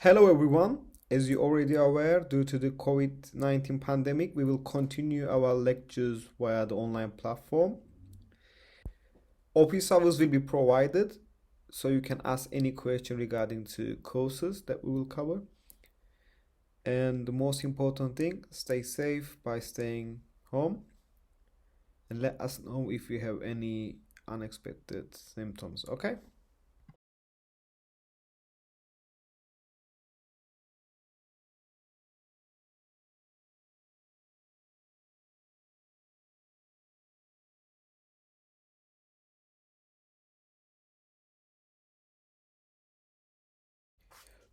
Hello everyone. As you already aware, due to the COVID-19 pandemic, we will continue our lectures via the online platform. Office hours will be provided, so you can ask any question regarding to courses that we will cover. And the most important thing, stay safe by staying home and let us know if you have any unexpected symptoms, okay?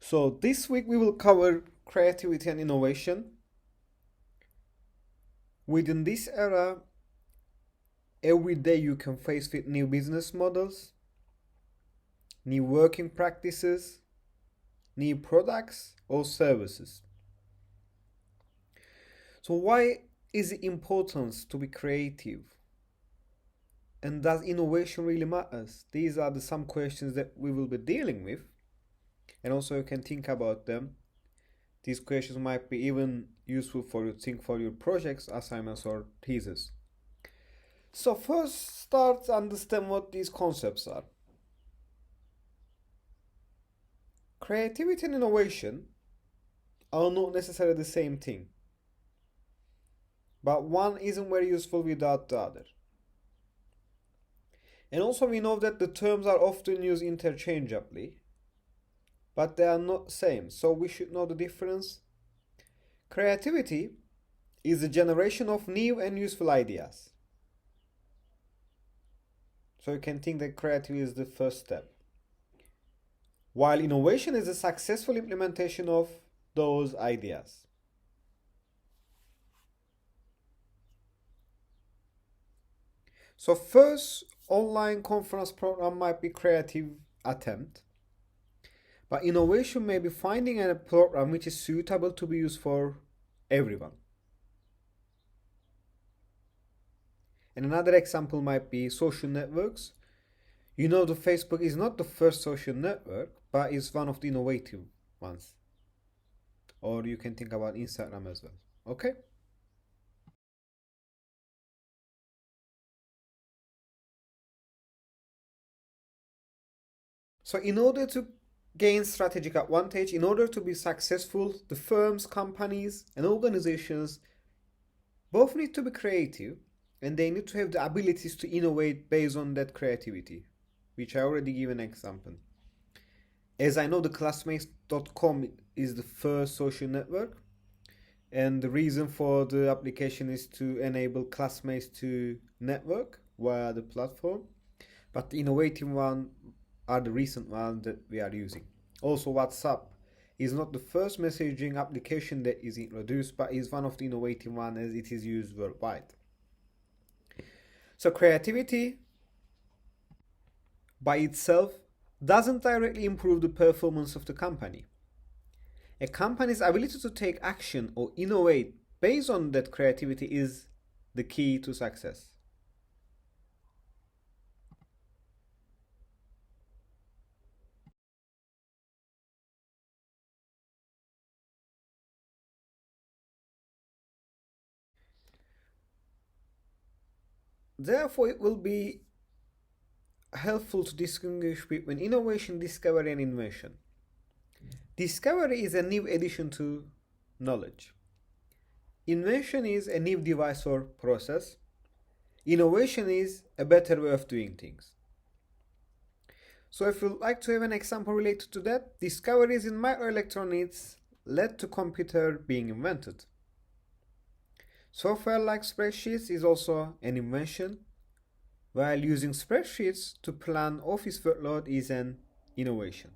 So this week we will cover creativity and innovation. Within this era, every day you can face with new business models, new working practices, new products or services. So why is it important to be creative? And does innovation really matters? These are some questions that we will be dealing with. And also you can think about them. These questions might be even useful for you to think for your projects, assignments or thesis. So first start to understand what these concepts are. Creativity and innovation are not necessarily the same thing, but one isn't very useful without the other. And also we know that the terms are often used interchangeably, but they are not same, so we should know the difference. Creativity is the generation of new and useful ideas. So you can think that creativity is the first step, while innovation is the successful implementation of those ideas. So first online conference program might be creative attempt, but innovation may be finding a program which is suitable to be used for everyone. And another example might be social networks. You know, the Facebook is not the first social network, but is one of the innovative ones. Or you can think about Instagram as well. Okay? So in order to gain strategic advantage, in order to be successful, the firms, companies, and organizations both need to be creative and they need to have the abilities to innovate based on that creativity, which I already gave an example. As I know, the classmates.com is the first social network, and the reason for the application is to enable classmates to network via the platform. But the innovative one are the recent ones that we are using. Also, WhatsApp is not the first messaging application that is introduced, but is one of the innovative ones as it is used worldwide. So creativity by itself doesn't directly improve the performance of the company. A company's ability to take action or innovate based on that creativity is the key to success. Therefore, it will be helpful to distinguish between innovation, discovery, and invention. Discovery is a new addition to knowledge. Invention is a new device or process. Innovation is a better way of doing things. So if you'd like to have an example related to that, discoveries in microelectronics led to computer being invented. Software like spreadsheets is also an invention, while using spreadsheets to plan office workload is an innovation.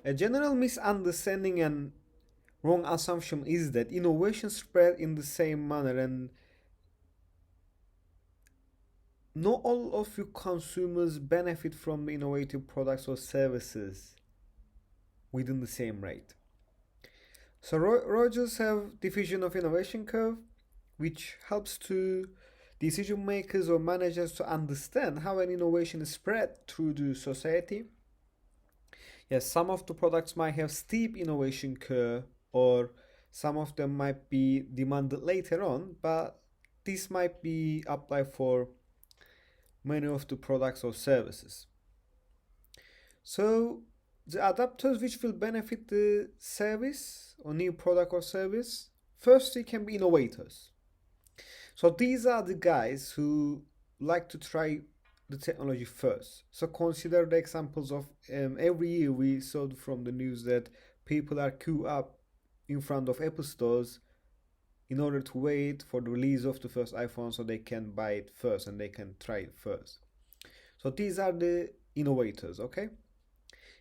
A general misunderstanding and wrong assumption is that innovation spread in the same manner and not all of you consumers benefit from the innovative products or services within the same rate. So Rogers have division of innovation curve, which helps to decision makers or managers to understand how an innovation is spread through the society. Yes, some of the products might have steep innovation curve, or some of them might be demanded later on, but this might be applied for many of the products or services. So the adapters which will benefit the service or new product or service, firstly can be innovators. So these are the guys who like to try the technology first. So consider the examples of every year we saw from the news that people are queue up in front of Apple stores in order to wait for the release of the first iPhone so they can buy it first and they can try it first. So these are the innovators, okay?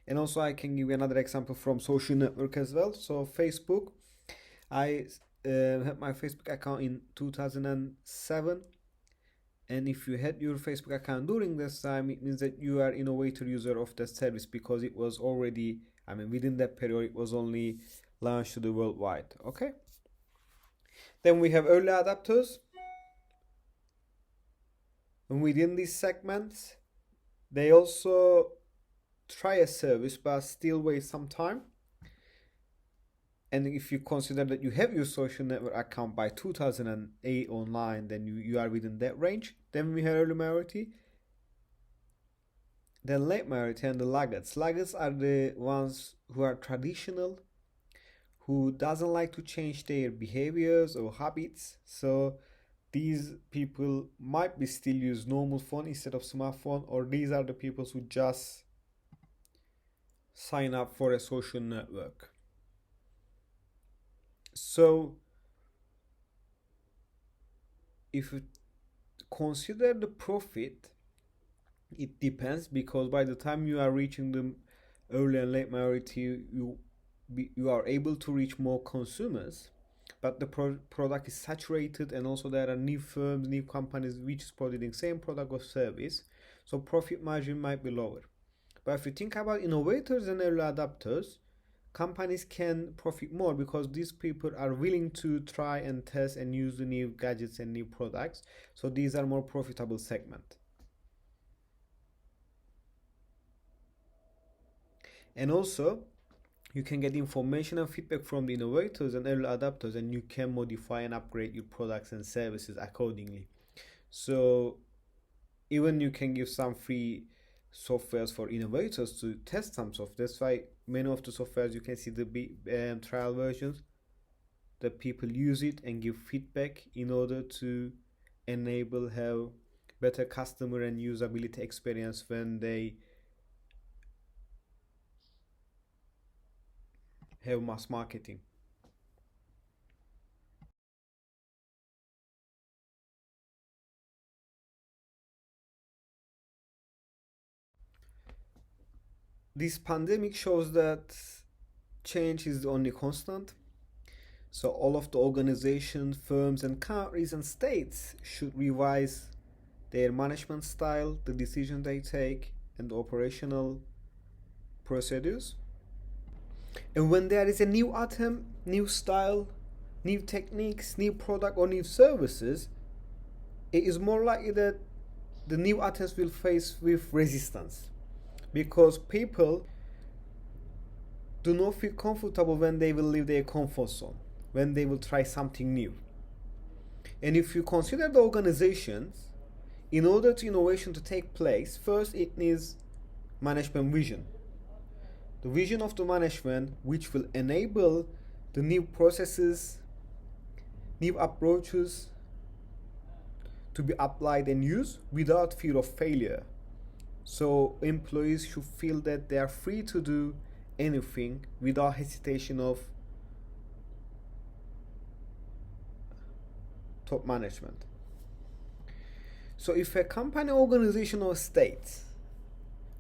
And also I can give you another example from social network as well. So Facebook, I had my Facebook account in 2007, and if you had your Facebook account during this time, it means that you are innovator user of the service because it was already, I mean, within that period it was only launched to the worldwide. Okay. Then we have early adapters, and within these segments, they also try a service but still wait some time. And if you consider that you have your social network account by 2008 online, then you are within that range. Then we have early majority, then late majority, and the laggards. Laggards are the ones who are traditional, who doesn't like to change their behaviors or habits. So these people might be still use normal phone instead of smartphone, or these are the people who just sign up for a social network. So if you consider the profit, it depends, because by the time you are reaching the early and late majority, you are able to reach more consumers, but the product is saturated, and also there are new firms, new companies which is providing same product or service, so profit margin might be lower. But if you think about innovators and early adapters, companies can profit more because these people are willing to try and test and use the new gadgets and new products, so these are more profitable segment. And also you can get information and feedback from the innovators and early adapters, and you can modify and upgrade your products and services accordingly. So even you can give some free softwares for innovators to test some software. That's why many of the softwares you can see the trial versions that people use it and give feedback in order to enable have better customer and usability experience when they have mass marketing. This pandemic shows that change is the only constant. So all of the organizations, firms, and countries and states should revise their management style, the decision they take, and the operational procedures. And when there is a new item, new style, new techniques, new product, or new services, it is more likely that the new items will face with resistance, because people do not feel comfortable when they will leave their comfort zone, when they will try something new. And if you consider the organizations, in order to innovation to take place, first it needs management vision. The vision of the management which will enable the new processes, new approaches to be applied and used without fear of failure. So employees should feel that they are free to do anything without hesitation of top management. So if a company, organization, or state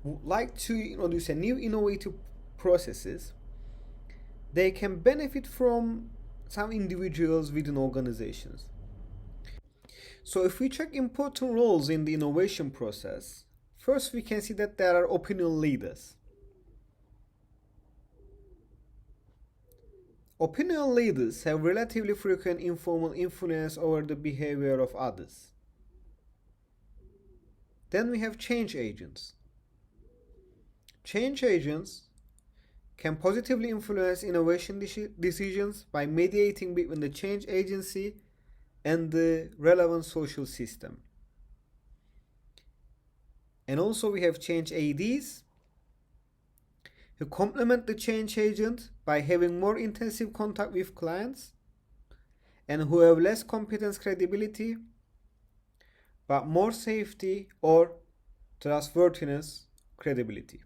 would like to introduce a new innovative processes, they can benefit from some individuals within organizations. So if we check important roles in the innovation process, first we can see that there are opinion leaders. Opinion leaders have relatively frequent informal influence over the behavior of others. Then we have change agents. Change agents can positively influence innovation decisions by mediating between the change agency and the relevant social system. And also we have change ADs who complement the change agent by having more intensive contact with clients and who have less competence credibility but more safety or trustworthiness credibility.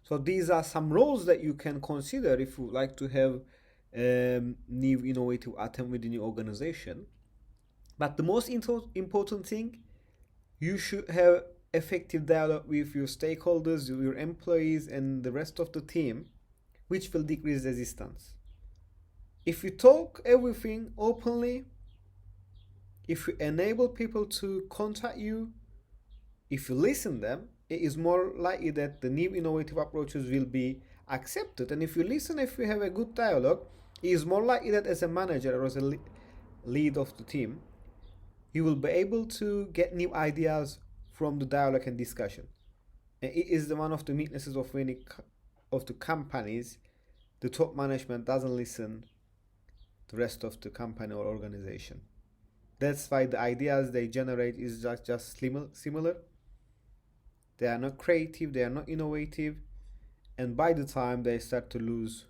So these are some roles that you can consider if you would like to have new innovative attempt within your organization. But the most important thing, you should have effective dialogue with your stakeholders, your employees, and the rest of the team, which will decrease resistance. If you talk everything openly, if you enable people to contact you, if you listen them, it is more likely that the new innovative approaches will be accepted. And if you listen, if you have a good dialogue, it is more likely that as a manager or as a lead of the team, you will be able to get new ideas from the dialogue and discussion. And it is one of the weaknesses of many of the companies. The top management doesn't listen to the rest of the company or organization. That's why the ideas they generate is just similar. They are not creative, they are not innovative, and by the time they start to lose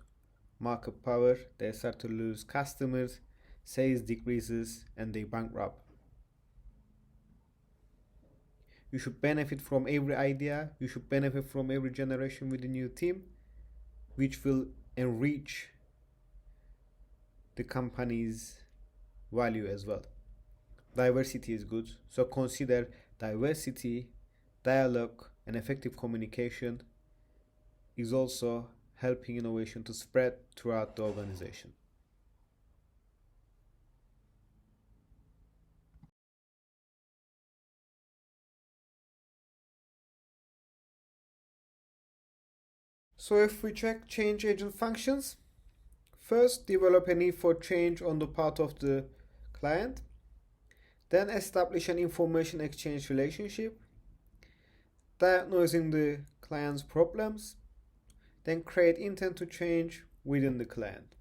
market power, they start to lose customers, sales decreases, and they bankrupt. You should benefit from every idea, you should benefit from every generation within your team, which will enrich the company's value as well. Diversity is good, so consider diversity, dialogue, and effective communication is also helping innovation to spread throughout the organization. So if we check change agent functions, first develop a need for change on the part of the client, then establish an information exchange relationship, diagnosing the client's problems, then create intent to change within the client.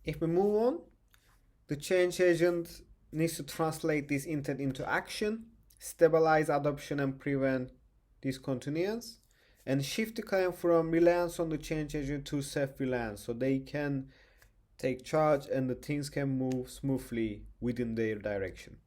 If we move on, the change agent needs to translate this intent into action, stabilize adoption and prevent discontinuance, and shift the client from reliance on the change agent to self-reliance so they can take charge and the things can move smoothly within their direction.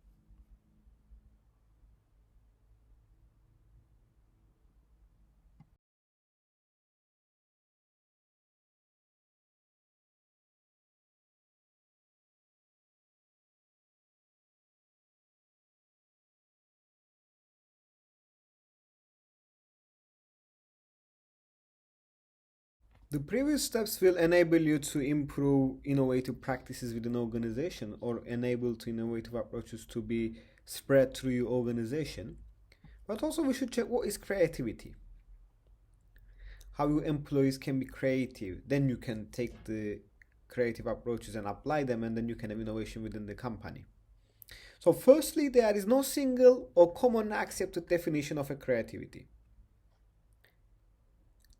The previous steps will enable you to improve innovative practices within an organization or enable to innovative approaches to be spread through your organization. But also we should check what is creativity. How your employees can be creative. Then you can take the creative approaches and apply them, and then you can have innovation within the company. So firstly, there is no single or commonly accepted definition of a creativity.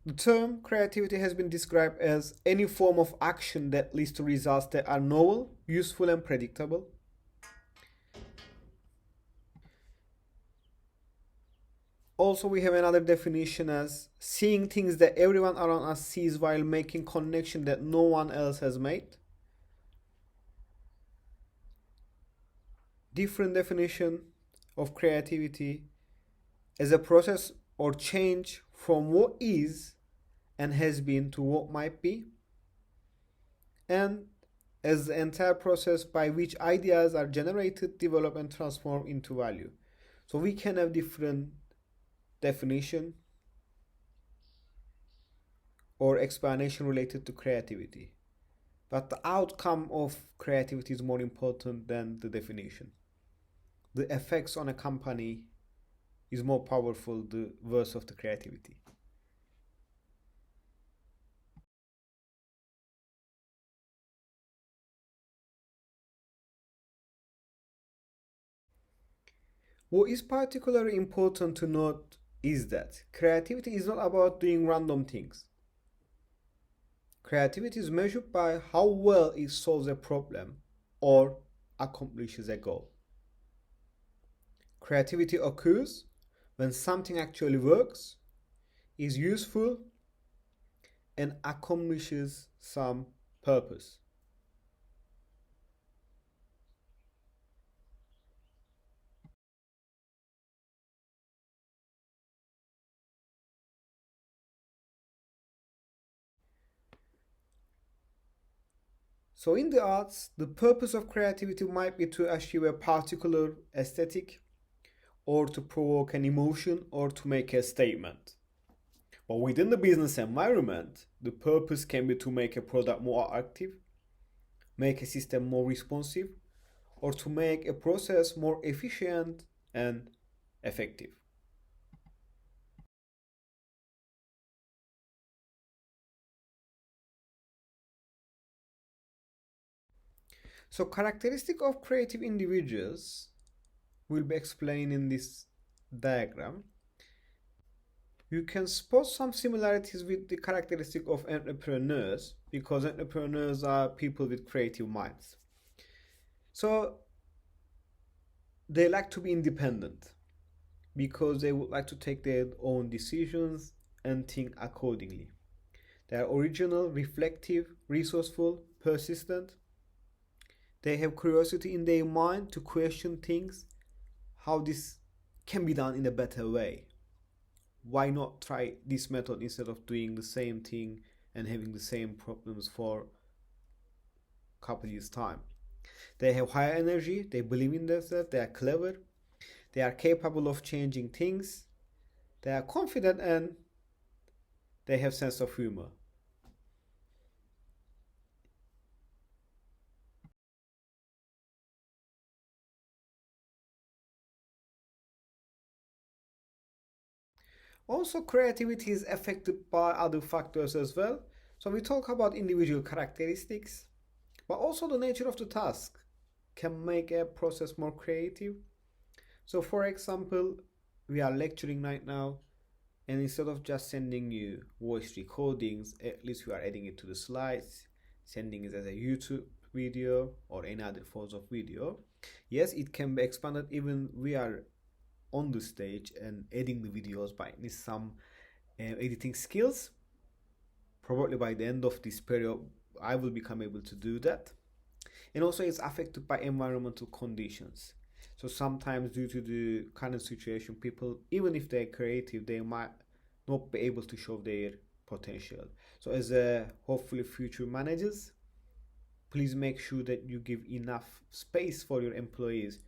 The term creativity has been described as any form of action that leads to results that are novel, useful, and predictable. Also, we have another definition as seeing things that everyone around us sees while making connection that no one else has made. Different definition of creativity as a process or change from what is and has been to what might be, and as the entire process by which ideas are generated, developed, and transformed into value. So we can have different definition or explanation related to creativity, but the outcome of creativity is more important than the definition. the effects on a company is more powerful the worse of the creativity. What is particularly important to note is that creativity is not about doing random things. Creativity is measured by how well it solves a problem or accomplishes a goal. Creativity occurs when something actually works, is useful, and accomplishes some purpose. So, in the arts, the purpose of creativity might be to achieve a particular aesthetic, or to provoke an emotion, or to make a statement. But within the business environment, the purpose can be to make a product more active, make a system more responsive, or to make a process more efficient and effective. So, characteristic of creative individuals will be explained in this diagram. You can spot some similarities with the characteristic of entrepreneurs because entrepreneurs are people with creative minds. So, they like to be independent because they would like to take their own decisions and think accordingly. They are original, reflective, resourceful, persistent. They have curiosity in their mind to question things, how this can be done in a better way. Why not try this method instead of doing the same thing and having the same problems for a couple years' time? They have high energy, they believe in themselves, they are clever, they are capable of changing things, they are confident, and they have sense of humor. Also, creativity is affected by other factors as well. So, we talk about individual characteristics, but also the nature of the task can make a process more creative. So, for example, we are lecturing right now, and instead of just sending you voice recordings, at least we are adding it to the slides, sending it as a YouTube video or any other forms of video. Yes, it can be expanded even we are on the stage and editing the videos by some editing skills. Probably by the end of this period, I will become able to do that. And also, it's affected by environmental conditions. So sometimes, due to the current situation, people, even if they're creative, they might not be able to show their potential. So, as a hopefully future managers, please make sure that you give enough space for your employees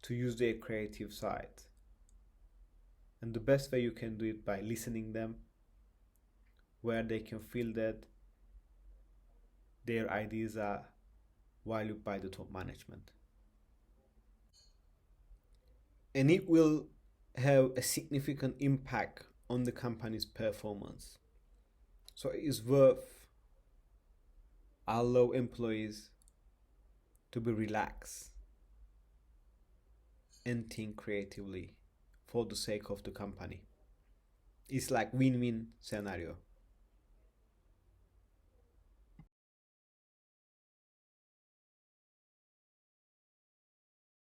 to use their creative side. And the best way you can do it by listening them, where they can feel that their ideas are valued by the top management. And it will have a significant impact on the company's performance. So it is worth allow employees to be relaxed and think creatively for the sake of the company. It's like win-win scenario.